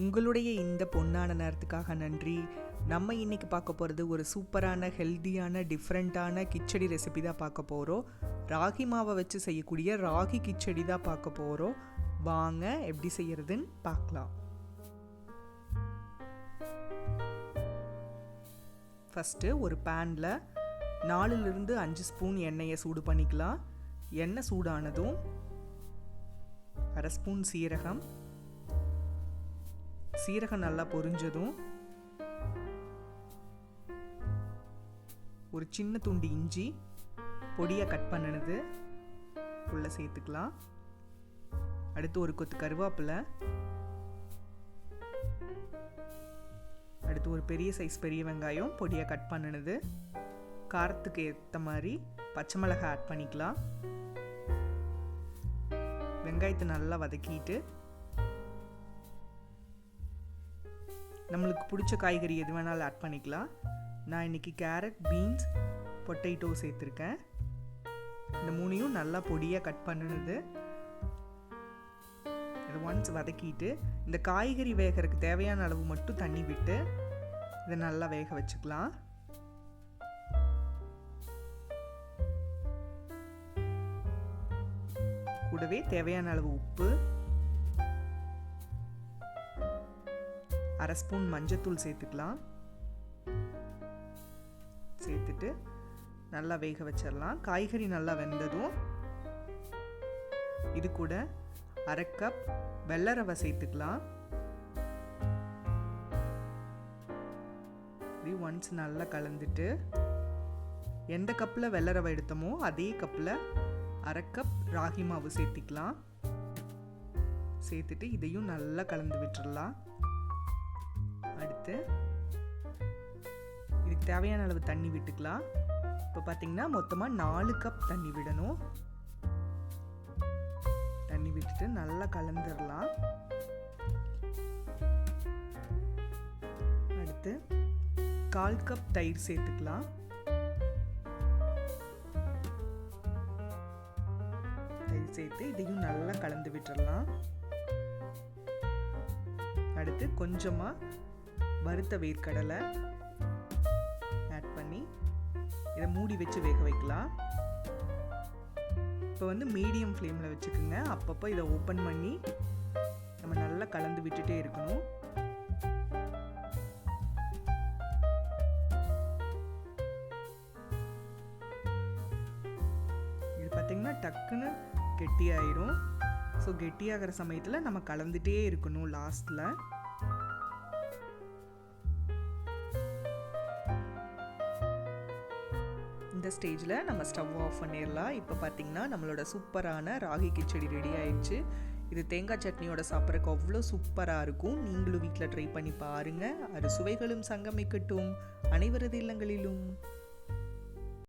உங்களுடைய இந்த பொன்னான நேரத்துக்காக நன்றி. நம்ம இன்னைக்கு பார்க்க போகிறது ஒரு சூப்பரான ஹெல்த்தியான டிஃப்ரெண்ட்டான கிச்சடி ரெசிபி தான் பார்க்க போகிறோம். ராகி மாவை வச்சு செய்யக்கூடிய ராகி கிச்சடி தான் பார்க்க போகிறோம். வாங்க எப்படி செய்யறதுன்னு பார்க்கலாம். ஃபஸ்ட்டு ஒரு பேனில் 4லிருந்து 5 ஸ்பூன் எண்ணெயை சூடு பண்ணிக்கலாம். எண்ணெய் சூடானதும் 1/2 ஸ்பூன் சீரகம் நல்லா பொரிஞ்சதும் ஒரு சின்ன துண்டு இஞ்சி பொடியாக கட் பண்ணினது உள்ள சேர்த்துக்கலாம். அடுத்து ஒரு கொத்து கருவேப்பிலை, அடுத்து ஒரு பெரிய சைஸ் பெரிய வெங்காயம் பொடியாக கட் பண்ணினது, காரத்துக்கு ஏற்ற மாதிரி பச்சை மிளகாய் ஆட் பண்ணிக்கலாம். வெங்காயத்தை நல்லா வதக்கிட்டு நம்மளுக்கு பிடிச்ச காய்கறி எது வேணாலும் ஆட் பண்ணிக்கலாம். நான் இன்னைக்கு கேரட், பீன்ஸ், பொட்டேட்டோ சேர்த்துருக்கேன். இந்த 3ஐயும் நல்லா பொடியாக கட் பண்ணினது இதை ஒன்ஸ் வதக்கிட்டு இந்த காய்கறி வேகிறதுக்கு தேவையான அளவு மட்டும் தண்ணி விட்டு இதை நல்லா வேக வச்சுக்கலாம். கூடவே தேவையான அளவு உப்பு, 1/2 ஸ்பூன் மஞ்சத்தூள் சேர்த்துக்கலாம். சேர்த்துட்டு நல்லா வேக வச்சிடலாம். காய்கறி நல்லா வெந்ததும் இது கூட 1/2 கப் வெள்ளை ரவை சேர்த்துக்கலாம். இது ஒன்ஸ் நல்லா கலந்துட்டு எந்த கப்பில் வெள்ளை ரவை எடுத்தோமோ அதே கப்பில் 1/2 கப் ராகி மாவு சேர்த்திக்கலாம். சேர்த்துட்டு இதையும் நல்லா கலந்து விட்டுடலாம். அடுத்து இதுக்கு தேவையான அளவு தண்ணி விட்டுக்கலாம். இப்போ பார்த்தீங்கன்னா மொத்தமாக 4 கப் தண்ணி விடணும். தண்ணி விட்டுட்டு நல்லா கலந்துடலாம். அடுத்து 1/4 கப் தயிர் சேர்த்துக்கலாம். தயிர் சேர்த்து இதையும் நல்லா கலந்து விட்டுடலாம். அடுத்து கொஞ்சமாக வறுத்த வேர்க்கடலை ஆட் பண்ணி இதை மூடி வச்சு வேக வைக்கலாம். இப்போ மீடியம் ஃப்ளேமில் வச்சுக்கோங்க. அப்பப்போ இதை ஓப்பன் பண்ணி நம்ம நல்லா கலந்து விட்டுட்டே இருக்கணும். இது பார்த்திங்கன்னா டக்குன்னு கெட்டியாயிரும். ஸோ கெட்டியாகிற சமயத்தில் நம்ம கலந்துட்டே இருக்கணும். லாஸ்ட்டில் இந்த ஸ்டேஜில் நம்ம ஸ்டவ் ஆஃப் பண்ணிடலாம். இப்போ பார்த்தீங்கன்னா நம்மளோட சூப்பரான ராகி கிச்சடி ரெடி ஆயிடுச்சு. இது தேங்காய் சட்னியோட சாப்பிட்றதுக்கு அவ்வளோ சூப்பராக இருக்கும். நீங்களும் வீட்டில் ட்ரை பண்ணி பாருங்கள். அது சுவைகளும் சங்கமிக்கட்டும் அனைவரது இல்லங்களிலும்.